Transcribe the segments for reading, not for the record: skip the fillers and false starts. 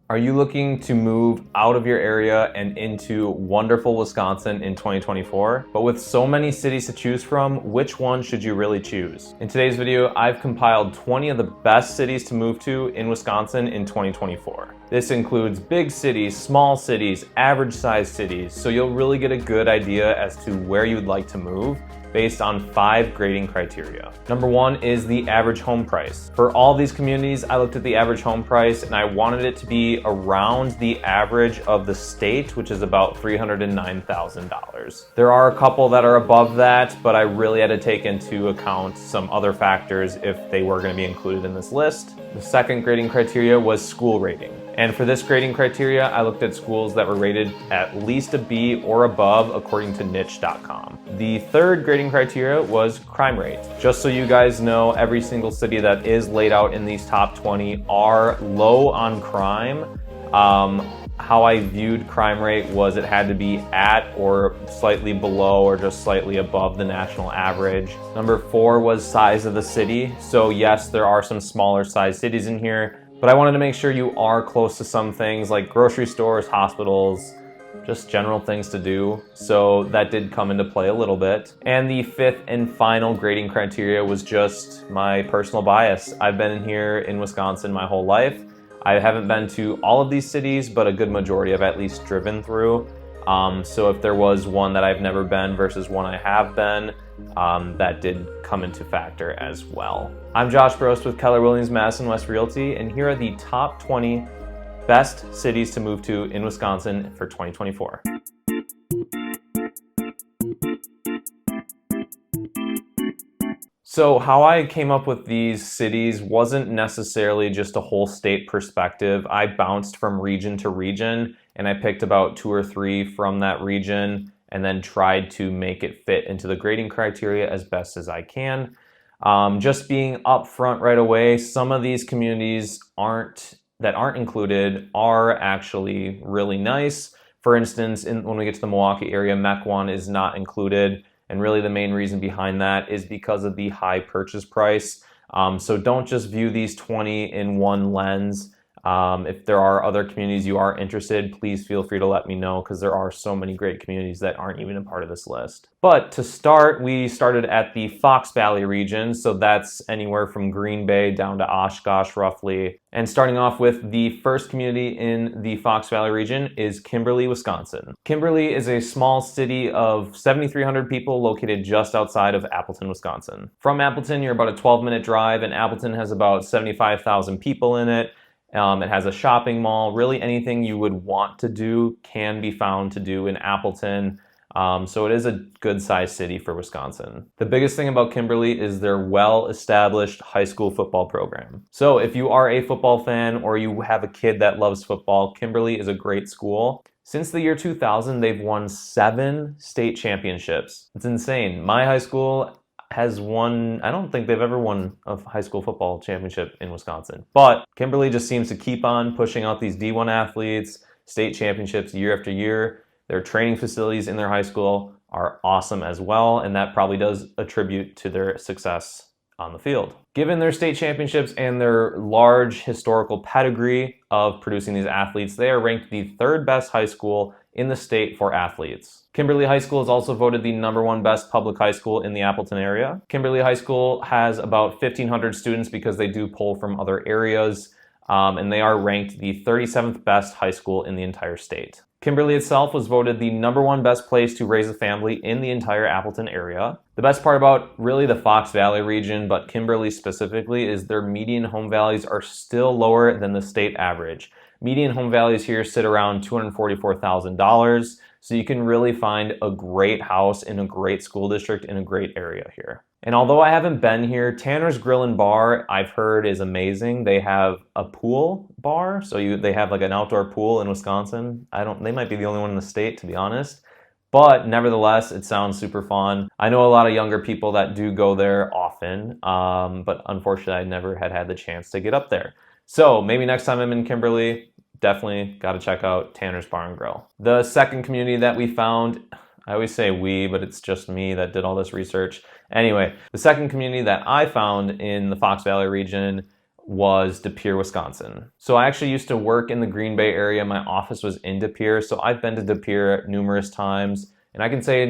Are you looking to move out of your area and into wonderful Wisconsin in 2024? But with so many cities to choose from, which one should you really choose? In today's video, I've compiled 20 of the best cities to move to in Wisconsin in 2024. This includes big cities, small cities, average sized cities, so you'll really get a good idea as to where you'd like to move based on 5 grading criteria. Number 1 is the average home price. For all these communities, I looked at the average home price and I wanted it to be around the average of the state, which is about $309,000. There are a couple that are above that, but I really had to take into account some other factors if they were going to be included in this list. The second grading criteria was school rating. And for this grading criteria, I looked at schools that were rated at least a B or above according to niche.com. The third grading criteria was crime rate. Just so you guys know, every single city that is laid out in these top 20 are low on crime. How I viewed crime rate was it had to be at or slightly below or just slightly above the national average. Number 4 was size of the city. So yes, there are some smaller size cities in here, but I wanted to make sure you are close to some things like grocery stores, hospitals, just general things to do. So that did come into play a little bit. And the 5th and final grading criteria was just my personal bias. I've been here in Wisconsin my whole life. I haven't been to all of these cities, but a good majority I've at least driven through. So if there was one that I've never been versus one I have been, that did come into factor as well. I'm Josh Brost with Keller Williams Madison West Realty, and here are the top 20 best cities to move to in Wisconsin for 2024. So how I came up with these cities wasn't necessarily just a whole state perspective. I bounced from region to region and I picked about 2 or 3 from that region and then tried to make it fit into the grading criteria as best as I can. Just being upfront right away, some of these communities that aren't included are actually really nice. For instance, when we get to the Milwaukee area, Mequon is not included. And really the main reason behind that is because of the high purchase price. So don't just view these 20 in one lens. If there are other communities you are interested, please feel free to let me know because there are so many great communities that aren't even a part of this list. But to start, we started at the Fox Valley region. So that's anywhere from Green Bay down to Oshkosh roughly. And starting off with the first community in the Fox Valley region is Kimberly, Wisconsin. Kimberly is a small city of 7,300 people located just outside of Appleton, Wisconsin. From Appleton, you're about a 12-minute drive, and Appleton has about 75,000 people in it. It has a shopping mall. Really anything you would want to do can be found to do in Appleton. So it is a good sized city for Wisconsin. The biggest thing about Kimberly is their well-established high school football program. So if you are a football fan or you have a kid that loves football, Kimberly is a great school. Since the year 2000, they've won 7 state championships. It's insane. My high school has won, I don't think they've ever won a high school football championship in Wisconsin. But Kimberly just seems to keep on pushing out these D1 athletes, state championships year after year. Their training facilities in their high school are awesome as well, and that probably does attribute to their success on the field. Given their state championships and their large historical pedigree of producing these athletes, they are ranked the 3rd best high school in the state for athletes. Kimberly High School is also voted the #1 best public high school in the Appleton area. Kimberly High School has about 1,500 students because they do pull from other areas, and they are ranked the 37th best high school in the entire state. Kimberly itself was voted the #1 best place to raise a family in the entire Appleton area. The best part about really the Fox Valley region, but Kimberly specifically, is their median home values are still lower than the state average. Median home values here sit around $244,000, so you can really find a great house in a great school district in a great area here. And although I haven't been here, Tanner's Grill and Bar I've heard is amazing. They have a pool bar, so they have like an outdoor pool in Wisconsin. They might be the only one in the state, to be honest. But nevertheless, it sounds super fun. I know a lot of younger people that do go there often, but unfortunately I never had the chance to get up there. So maybe next time I'm in Kimberly, definitely got to check out Tanner's Bar and Grill. The second community that we found, I always say we, but it's just me that did all this research. Anyway, the second community that I found in the Fox Valley region was De Pere, Wisconsin. So I actually used to work in the Green Bay area. My office was in De Pere, so I've been to De Pere numerous times, and I can say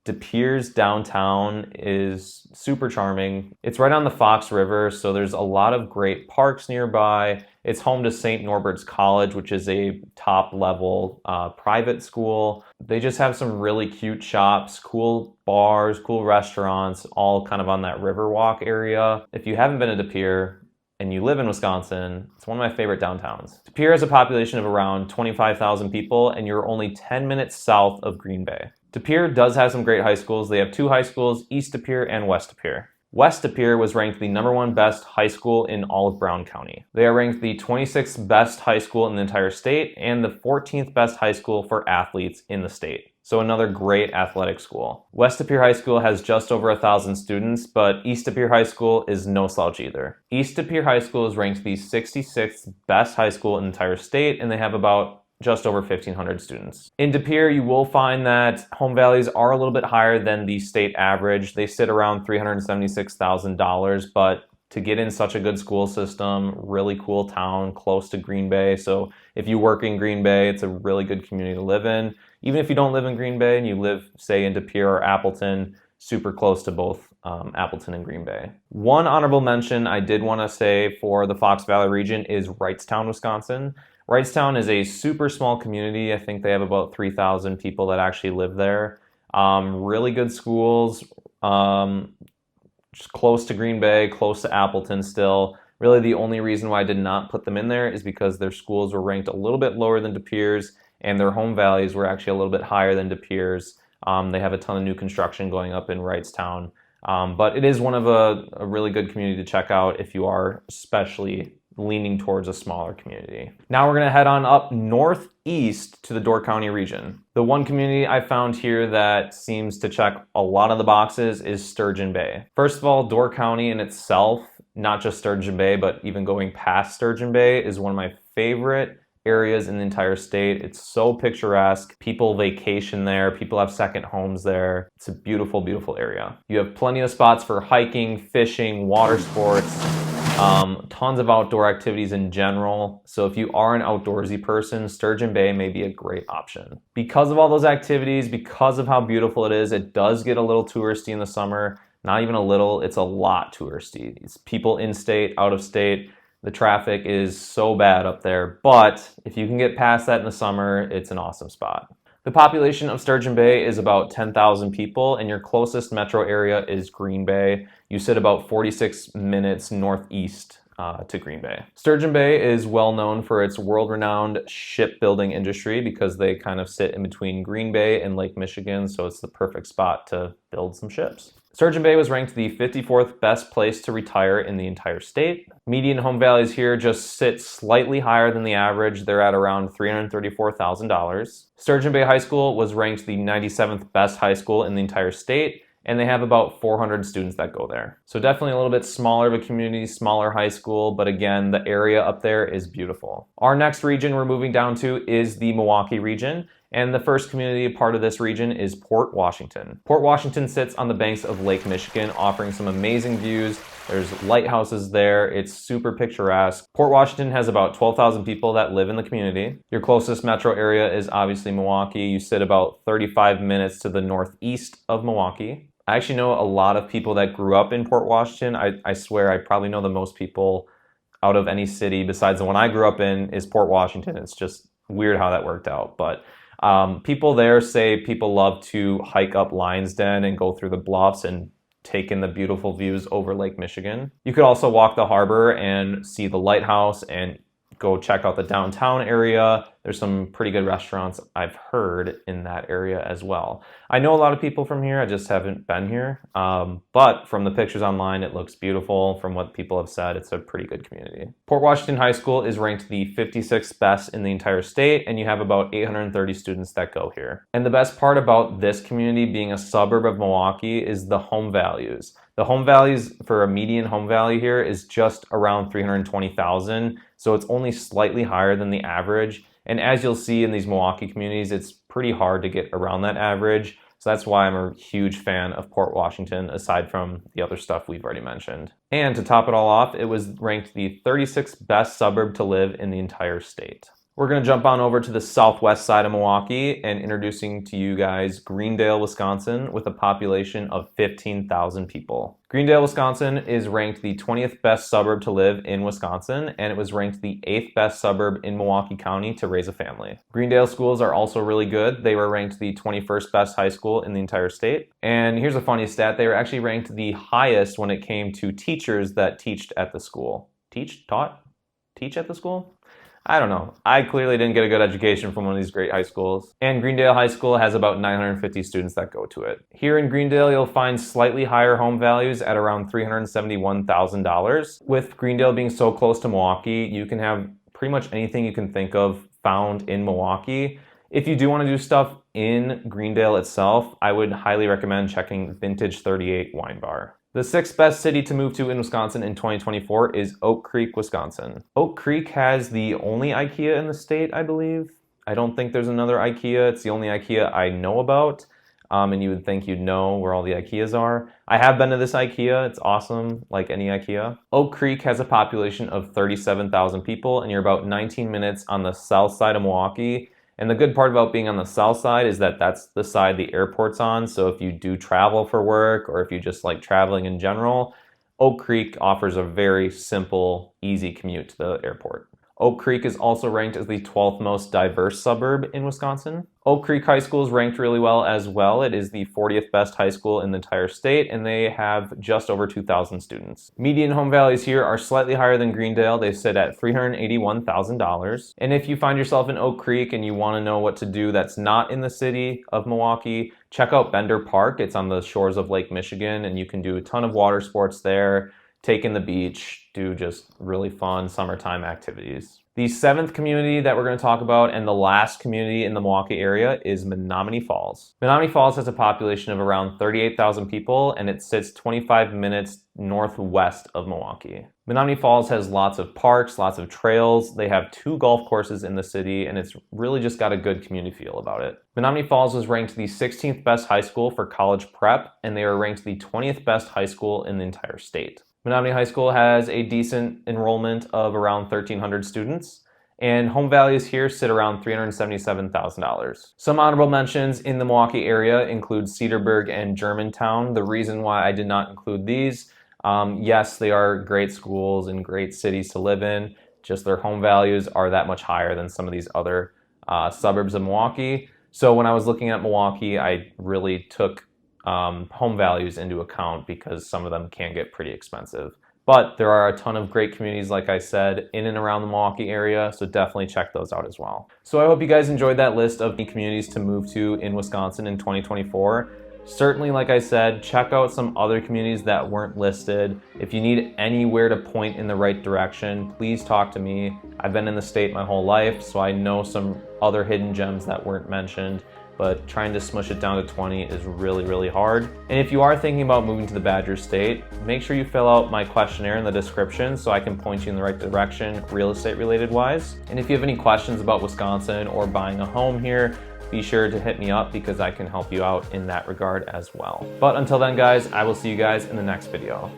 De Pere's downtown is super charming. It's right on the Fox River, so there's a lot of great parks nearby. It's home to St. Norbert's College, which is a top-level private school. They just have some really cute shops, cool bars, cool restaurants, all kind of on that Riverwalk area. If you haven't been to De Pere, and you live in Wisconsin, it's one of my favorite downtowns. De Pere has a population of around 25,000 people, and you're only 10 minutes south of Green Bay. De Pere does have some great high schools. They have 2 high schools, East De Pere and West De Pere. West De Pere was ranked the #1 best high school in all of Brown County. They are ranked the 26th best high school in the entire state and the 14th best high school for athletes in the state. So another great athletic school. West De Pere High School has just over 1,000 students, but East De Pere High School is no slouch either. East De Pere High School is ranked the 66th best high school in the entire state, and they have about just over 1,500 students. In De Pere, you will find that home values are a little bit higher than the state average. They sit around $376,000, but to get in such a good school system, really cool town, close to Green Bay. So if you work in Green Bay, it's a really good community to live in. Even if you don't live in Green Bay and you live, say, in De Pere or Appleton, super close to both Appleton and Green Bay. One honorable mention I did want to say for the Fox Valley region is Wrightstown, Wisconsin. Wrightstown is a super small community. I think they have about 3,000 people that actually live there. Really good schools, just close to Green Bay, close to Appleton still. Really the only reason why I did not put them in there is because their schools were ranked a little bit lower than De Pere's, and their home values were actually a little bit higher than De Pere's. They have a ton of new construction going up in Wrightstown. But it is one of a really good community to check out if you are especially leaning towards a smaller community. Now we're going to head on up northeast to the Door County region. The one community I found here that seems to check a lot of the boxes is Sturgeon Bay. First of all, Door County in itself, not just Sturgeon Bay, but even going past Sturgeon Bay, is one of my favorite areas in the entire state. It's so picturesque. People vacation there. People have second homes there. It's a beautiful, beautiful area. You have plenty of spots for hiking, fishing, water sports, tons of outdoor activities in general. So if you are an outdoorsy person, Sturgeon Bay may be a great option. Because of all those activities, because of how beautiful it is, it does get a little touristy in the summer. Not even a little, it's a lot touristy. It's people in state, out of state. The traffic is so bad up there, but if you can get past that in the summer, it's an awesome spot. The population of Sturgeon Bay is about 10,000 people, and your closest metro area is Green Bay. You sit about 46 minutes northeast to Green Bay. Sturgeon Bay is well known for its world-renowned shipbuilding industry because they kind of sit in between Green Bay and Lake Michigan, so it's the perfect spot to build some ships. Sturgeon Bay was ranked the 54th best place to retire in the entire state. Median home values here just sit slightly higher than the average. They're at around $334,000. Sturgeon Bay High School was ranked the 97th best high school in the entire state, and they have about 400 students that go there. So definitely a little bit smaller of a community, smaller high school, but again, the area up there is beautiful. Our next region we're moving down to is the Milwaukee region. And the first community part of this region is Port Washington. Port Washington sits on the banks of Lake Michigan, offering some amazing views. There's lighthouses there. It's super picturesque. Port Washington has about 12,000 people that live in the community. Your closest metro area is obviously Milwaukee. You sit about 35 minutes to the northeast of Milwaukee. I actually know a lot of people that grew up in Port Washington. I swear I probably know the most people out of any city besides the one I grew up in is Port Washington. It's just weird how that worked out, but people there say people love to hike up Lion's Den and go through the bluffs and take in the beautiful views over Lake Michigan. You could also walk the harbor and see the lighthouse and go check out the downtown area. There's some pretty good restaurants I've heard in that area as well. I know a lot of people from here, I just haven't been here. But from the pictures online, it looks beautiful. From what people have said, it's a pretty good community. Port Washington High School is ranked the 56th best in the entire state, and you have about 830 students that go here. And the best part about this community being a suburb of Milwaukee is the home values. The home values for a median home value here is just around $320,000, so it's only slightly higher than the average. And as you'll see in these Milwaukee communities, it's pretty hard to get around that average. So that's why I'm a huge fan of Port Washington, aside from the other stuff we've already mentioned. And to top it all off, it was ranked the 36th best suburb to live in the entire state. We're going to jump on over to the southwest side of Milwaukee and introducing to you guys Greendale, Wisconsin, with a population of 15,000 people. Greendale, Wisconsin is ranked the 20th best suburb to live in Wisconsin, and it was ranked the 8th best suburb in Milwaukee County to raise a family. Greendale schools are also really good. They were ranked the 21st best high school in the entire state. And here's a funny stat. They were actually ranked the highest when it came to teachers that teached at the school. Teach at the school? I don't know. I clearly didn't get a good education from one of these great high schools. And Greendale High School has about 950 students that go to it. Here in Greendale, you'll find slightly higher home values at around $371,000. With Greendale being so close to Milwaukee, you can have pretty much anything you can think of found in Milwaukee. If you do want to do stuff in Greendale itself, I would highly recommend checking Vintage 38 Wine Bar. The 6th best city to move to in Wisconsin in 2024 is Oak Creek, Wisconsin. Oak Creek has the only IKEA in the state, I believe. I don't think there's another IKEA. It's the only IKEA I know about. And you would think you'd know where all the IKEAs are. I have been to this IKEA. It's awesome, like any IKEA. Oak Creek has a population of 37,000 people, and you're about 19 minutes on the south side of Milwaukee. And the good part about being on the south side is that that's the side the airport's on. So if you do travel for work, or if you just like traveling in general, Oak Creek offers a very simple, easy commute to the airport. Oak Creek is also ranked as the 12th most diverse suburb in Wisconsin. Oak Creek High School is ranked really well as well. It is the 40th best high school in the entire state, and they have just over 2,000 students. Median home values here are slightly higher than Greendale. They sit at $381,000. And if you find yourself in Oak Creek and you want to know what to do that's not in the city of Milwaukee, check out Bender Park. It's on the shores of Lake Michigan, and you can do a ton of water sports there, take in the beach, do just really fun summertime activities. The 7th community that we're going to talk about, and the last community in the Milwaukee area, is Menominee Falls. Menominee Falls has a population of around 38,000 people, and it sits 25 minutes northwest of Milwaukee. Menominee Falls has lots of parks, lots of trails. They have 2 golf courses in the city, and it's really just got a good community feel about it. Menominee Falls was ranked the 16th best high school for college prep, and they were ranked the 20th best high school in the entire state. Menominee High School has a decent enrollment of around 1,300 students, and home values here sit around $377,000. Some honorable mentions in the Milwaukee area include Cedarburg and Germantown. The reason why I did not include these, yes, they are great schools and great cities to live in, just their home values are that much higher than some of these other suburbs of Milwaukee. So when I was looking at Milwaukee, I really took home values into account because some of them can get pretty expensive. But there are a ton of great communities, like I said, in and around the Milwaukee area, so definitely check those out as well. So I hope you guys enjoyed that list of the communities to move to in Wisconsin in 2024. Certainly, like I said, check out some other communities that weren't listed. If you need anywhere to point in the right direction, please talk to me. I've been in the state my whole life, so I know some other hidden gems that weren't mentioned, but trying to smush it down to 20 is really, really hard. And if you are thinking about moving to the Badger State, make sure you fill out my questionnaire in the description so I can point you in the right direction, real estate related wise. And if you have any questions about Wisconsin or buying a home here, be sure to hit me up because I can help you out in that regard as well. But until then, guys, I will see you guys in the next video.